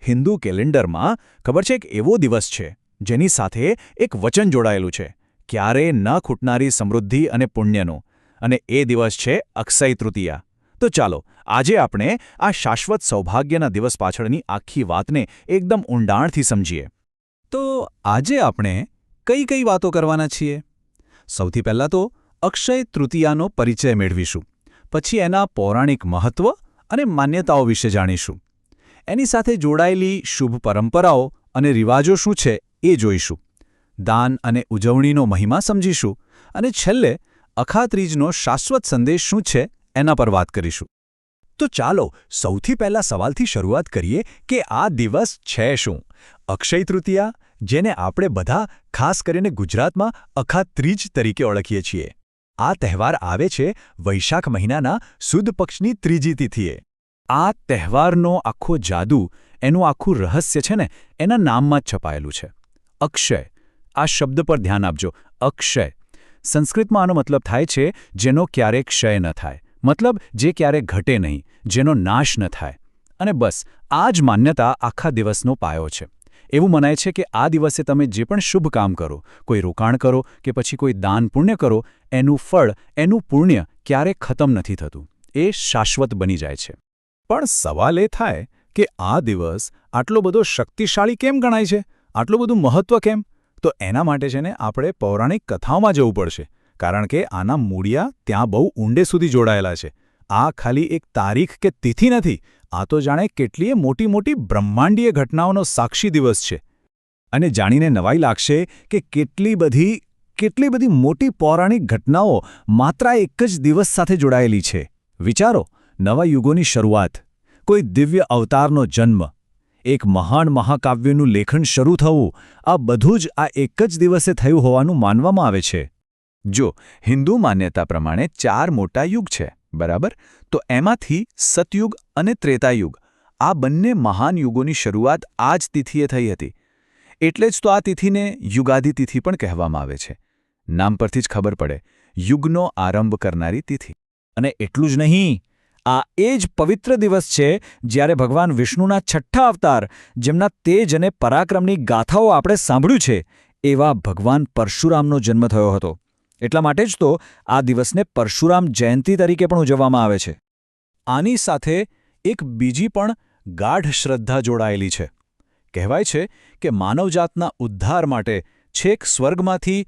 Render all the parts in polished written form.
હિન્દુ કેલેન્ડરમાં ખબર છે એક એવો દિવસ છે જેની સાથે એક વચન જોડાયેલું છે, ક્યારેય ન ખૂટનારી સમૃદ્ધિ અને પુણ્યનું, અને એ દિવસ છે અક્ષય તૃતીયા. તો ચાલો આજે આપણે આ શાશ્વત સૌભાગ્યના દિવસ પાછળની આખી વાતને એકદમ ઊંડાણથી સમજીએ. તો આજે આપણે કઈ કઈ વાતો કરવાના છીએ? સૌથી પહેલાં તો અક્ષય તૃતીયાનો પરિચય મેળવીશું, પછી એના પૌરાણિક મહત્વ અને માન્યતાઓ વિશે જાણીશું. એની સાથે જોડાયેલી શુભ પરંપરાઓ અને રિવાજો શું છે એ જોઈશું. દાન અને ઉજવણીનો મહિમા સમજીશું અને છેલ્લે અખાત્રીજનો શાશ્વત સંદેશ શું છે એના પર વાત કરીશું. તો ચાલો સૌથી પહેલા સવાલથી શરૂઆત કરીએ કે આ દિવસ છે શું? અક્ષય તૃતીયા, જેને આપણે બધા ખાસ કરીને ગુજરાતમાં અખાત્રીજ તરીકે ઓળખીએ છીએ. આ તહેવાર આવે છે વૈશાખ મહિનાના સુદ પક્ષની ત્રીજી તિથિએ. આ તહેવારનો આખો જાદુ, એનું આખું રહસ્ય છે ને એના નામમાં જ છપાયેલું છે. અક્ષય, આ શબ્દ પર ધ્યાન આપજો. અક્ષય સંસ્કૃતમાં આનો મતલબ થાય છે જેનો ક્યારેય ક્ષય ન થાય, મતલબ જે ક્યારેય ઘટે નહીં, જેનો નાશ ન થાય. અને બસ આ જ માન્યતા આખા દિવસનો પાયો છે. એવું મનાય છે કે આ દિવસે તમે જે પણ શુભ કામ કરો, કોઈ રોકાણ કરો કે પછી કોઈ દાન પુણ્ય કરો, એનું ફળ, એનું પુણ્ય ક્યારેય ખતમ નથી થતું, એ શાશ્વત બની જાય છે. પણ સવાલ એ થાય કે આ દિવસ આટલો બધો શક્તિશાળી કેમ ગણાય છે? આટલું બધું મહત્વ કેમ? તો એના માટે છે ને આપણે પૌરાણિક કથાઓમાં જવું પડશે, કારણ કે આના મૂળિયા ત્યાં બહુ ઊંડે સુધી જોડાયેલા છે. આ ખાલી એક તારીખ કે તિથિ નથી, આ તો જાણે કેટલીય મોટી મોટી બ્રહ્માંડીય ઘટનાઓનો સાક્ષી દિવસ છે. અને જાણીને નવાઈ લાગશે કે કેટલી બધી મોટી પૌરાણિક ઘટનાઓ માત્ર એક જ દિવસ સાથે જોડાયેલી છે. વિચારો, નવા યુગોની શરૂઆત, કોઈ દિવ્ય અવતારનો જન્મ, એક મહાન મહાકાવ્યનું લેખન શરૂ થવું, આ બધું જ આ એક જ દિવસે થયું હોવાનું માનવામાં આવે છે. જો હિન્દુ માન્યતા પ્રમાણે 4 મોટા યુગ છે, બરાબર? તો એમાંથી સતયુગ અને ત્રેતાયુગ, આ બંને મહાન યુગોની શરૂઆત આ જ તિથિએ થઈ હતી. એટલે જ તો આ તિથિને યુગાદિ તિથિ પણ કહેવામાં આવે છે. નામ પરથી જ ખબર પડે, યુગનો આરંભ કરનારી તિથિ. અને એટલું જ નહીં, આ એ જ પવિત્ર દિવસ છે જ્યારે ભગવાન વિષ્ણુના 6ઠ્ઠા અવતાર, જેમના તેજ અને પરાક્રમની ગાથાઓ આપણે સાંભળ્યું છે, એવા ભગવાન પરશુરામનો જન્મ થયો હતો. એટલા માટે જ તો આ દિવસને પરશુરામ જયંતી તરીકે પણ ઉજવવામાં આવે છે. આની સાથે એક બીજી પણ ગાઢ શ્રદ્ધા જોડાયેલી છે. કહેવાય છે કે માનવજાતના ઉદ્ધાર માટે છેક સ્વર્ગમાંથી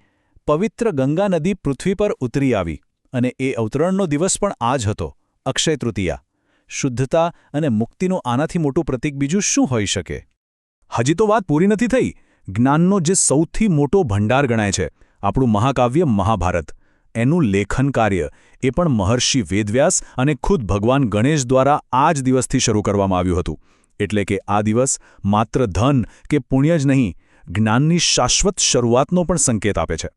પવિત્ર ગંગા નદી પૃથ્વી પર ઉતરી આવી, અને એ અવતરણનો દિવસ પણ આ જ હતો, અક્ષય તૃતીયા. શુદ્ધતા અને મુક્તિનું આનાથી મોટું પ્રતીક બીજું શું હોઈ શકે? હજી તો વાત પૂરી નથી થઈ. જ્ઞાનનો જે સૌથી મોટો ભંડાર ગણાય છે, આપણું મહાકાવ્ય મહાભારત, એનું લેખન કાર્ય એ પણ મહર્ષિ વેદવ્યાસ અને ખુદ ભગવાન ગણેશ દ્વારા આ જ દિવસથી શરૂ કરવામાં આવ્યું હતું. એટલે કે આ દિવસ માત્ર ધન કે પુણ્ય જ નહીં, જ્ઞાનની શાશ્વત શરૂઆતનો પણ સંકેત આપે છે.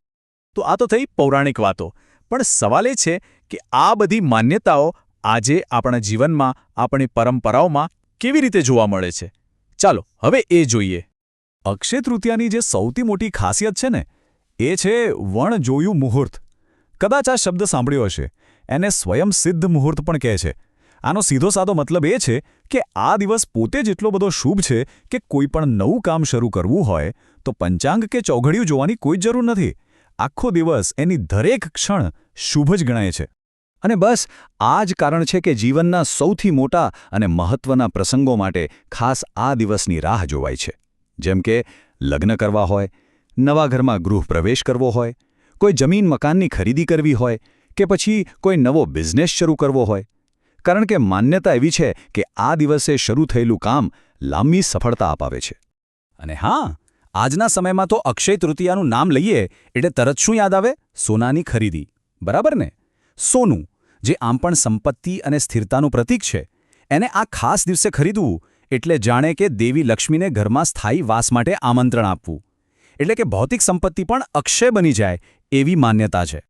તો આ તો થઈ પૌરાણિક વાતો, પણ સવાલ એ છે કે આ બધી માન્યતાઓ આજે આપણા જીવનમાં, આપણી પરંપરાઓમાં કેવી રીતે જોવા મળે છે? ચાલો હવે એ જોઈએ. અક્ષય તૃતીયાની જે સૌથી મોટી ખાસિયત છે ને, એ છે વણજોયું મુહૂર્ત. કદાચ આ શબ્દ સાંભળ્યો હશે. એને સ્વયં સિદ્ધ મુહૂર્ત પણ કહે છે. આનો સીધો સાદો મતલબ એ છે કે આ દિવસ પોતે જ એટલો બધો શુભ છે કે કોઈ પણ નવું કામ શરૂ કરવું હોય તો પંચાંગ કે ચોઘડિયું જોવાની કોઈ જરૂર નથી. આખો દિવસ, એની દરેક ક્ષણ શુભ જ ગણાય છે. અને બસ આ જ કારણ છે કે જીવનના સૌથી મોટા અને મહત્વના પ્રસંગો માટે ખાસ આ દિવસની રાહ જોવાય છે. જેમ કે લગ્ન કરવા હોય, નવા ઘરમાં ગૃહ પ્રવેશ કરવો હોય, કોઈ જમીન મકાનની ખરીદી કરવી હોય કે પછી કોઈ નવો બિઝનેસ શરૂ કરવો હોય. કારણ કે માન્યતા એવી છે કે આ દિવસે શરૂ થયેલું કામ લાંબી સફળતા અપાવે છે. અને હા, આજના સમયમાં તો અક્ષય તૃતીયાનું નામ લઈએ એટલે તરત શું યાદ આવે? સોનાની ખરીદી, બરાબર ને? સોનું, જે આમ પણ સંપત્તિ અને સ્થિરતાનું પ્રતીક છે, એને આ ખાસ દિવસે ખરીદવું એટલે જાણે કે દેવી લક્ષ્મીને ઘરમાં સ્થાયી વાસ માટે આમંત્રણ આપવું. એટલે કે ભૌતિક સંપત્તિ પણ અક્ષય બની જાય એવી માન્યતા છે.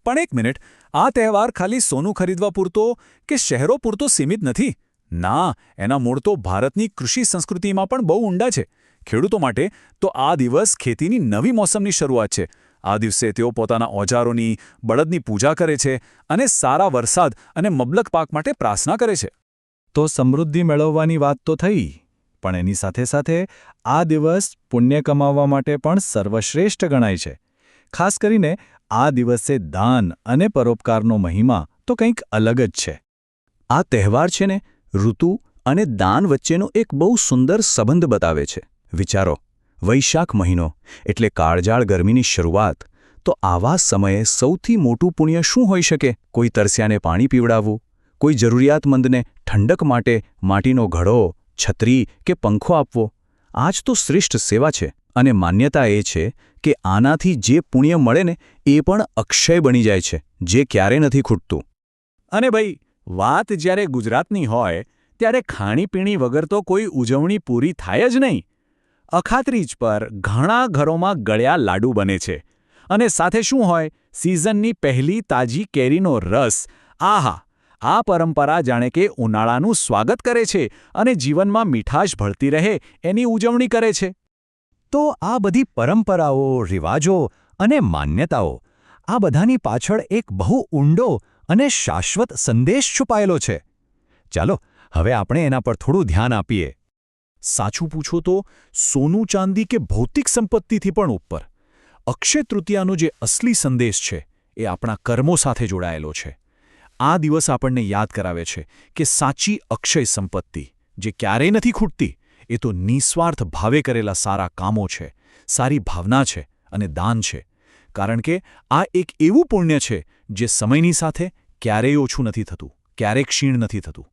પણ એક મિનિટ, આ તહેવાર ખાલી સોનું ખરીદવા પૂરતો કે શહેરો પૂરતો સીમિત નથી. ના, એના મૂળ તો ભારતની કૃષિ સંસ્કૃતિમાં પણ બહુ ઊંડા છે. ખેડૂતો માટે તો આ દિવસ ખેતીની નવી મોસમની શરૂઆત છે. આ દિવસે તેઓ પોતાના ઓજારોની, બળદની પૂજા કરે છે અને સારા વરસાદ અને મબલક પાક માટે પ્રાર્થના કરે છે. તો સમૃદ્ધિ મેળવવાની વાત તો થઈ, પણ એની સાથે સાથે આ દિવસ પુણ્ય કમાવવા માટે પણ સર્વશ્રેષ્ઠ ગણાય છે. ખાસ કરીને આ દિવસે દાન અને પરોપકારનો મહિમા તો કંઈક અલગ જ છે. આ તહેવાર છે ને ઋતુ અને દાન વચ્ચેનો એક બહુ સુંદર સંબંધ બતાવે છે. વિચારો, વૈશાખ મહિનો એટલે કાળઝાળ ગરમીની શરૂઆત. તો આવા સમયે સૌથી મોટું પુણ્ય શું હોઈ શકે? કોઈ તરસ્યાને પાણી પીવડાવવું, કોઈ જરૂરિયાતમંદને ઠંડક માટે માટીનો ઘડો, છત્રી કે પંખો આપવો. આ જ તો શ્રેષ્ઠ સેવા છે. અને માન્યતા એ છે કે આનાથી જે પુણ્ય મળે ને એ પણ અક્ષય બની જાય છે, જે ક્યારે નથી ખૂટતું. અને ભાઈ, વાત જ્યારે ગુજરાતની હોય ત્યારે ખાણીપીણી વગર તો કોઈ ઉજવણી પૂરી થાય જ નહીં. અખાત્રીજ પર ઘણા ઘરોમાં ગળ્યા લાડુ બને છે. અને સાથે શું હોય? સિઝનની પહેલી તાજી કેરીનો રસ. આહા! આ પરંપરા જાણે કે ઉનાળાનું સ્વાગત કરે છે અને જીવનમાં મીઠાશ ભળતી રહે એની ઉજવણી કરે છે. તો આ બધી પરંપરાઓ, રિવાજો અને માન્યતાઓ, આ બધાની પાછળ એક બહુ ઊંડો અને શાશ્વત સંદેશ છુપાયેલો છે. ચાલો હવે આપણે એના પર થોડું ધ્યાન આપીએ. સાચું પૂછો તો સોનું ચાંદી કે ભૌતિક સંપત્તિથી પણ ઉપર અક્ષય તૃતીયાનો જે અસલી સંદેશ છે એ આપણા કર્મો સાથે જોડાયેલો છે. આ દિવસ આપણને યાદ કરાવે છે કે સાચી અક્ષય સંપત્તિ જે ક્યારેય નથી ખૂટતી એ તો નિસ્વાર્થ ભાવે કરેલા સારા કામો છે, સારી ભાવના છે અને દાન છે. કારણ કે આ એક એવું પુણ્ય છે જે સમયની સાથે ક્યારેય ઓછું નથી થતું, ક્યારેય ક્ષીણ નથી થતું.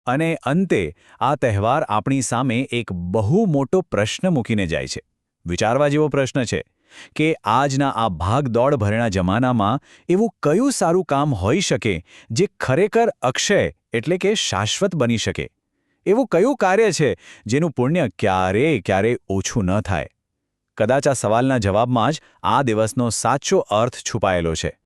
અને અંતે આ તહેવાર આપણી સામે એક બહુ મોટો પ્રશ્ન મૂકીને જાય છે. વિચારવા જેવો પ્રશ્ન છે કે આજના આ ભાગદોડ ભરેલા જમાનામાં એવું કયું સારું કામ હોઈ શકે જે ખરેખર અક્ષય એટલે કે શાશ્વત બની શકે? એવું કયું કાર્ય છે જેનું પુણ્ય ક્યારેય ઓછું ન થાય? કદાચ આ સવાલના જવાબમાં જ આ દિવસનો સાચો અર્થ છુપાયેલો છે.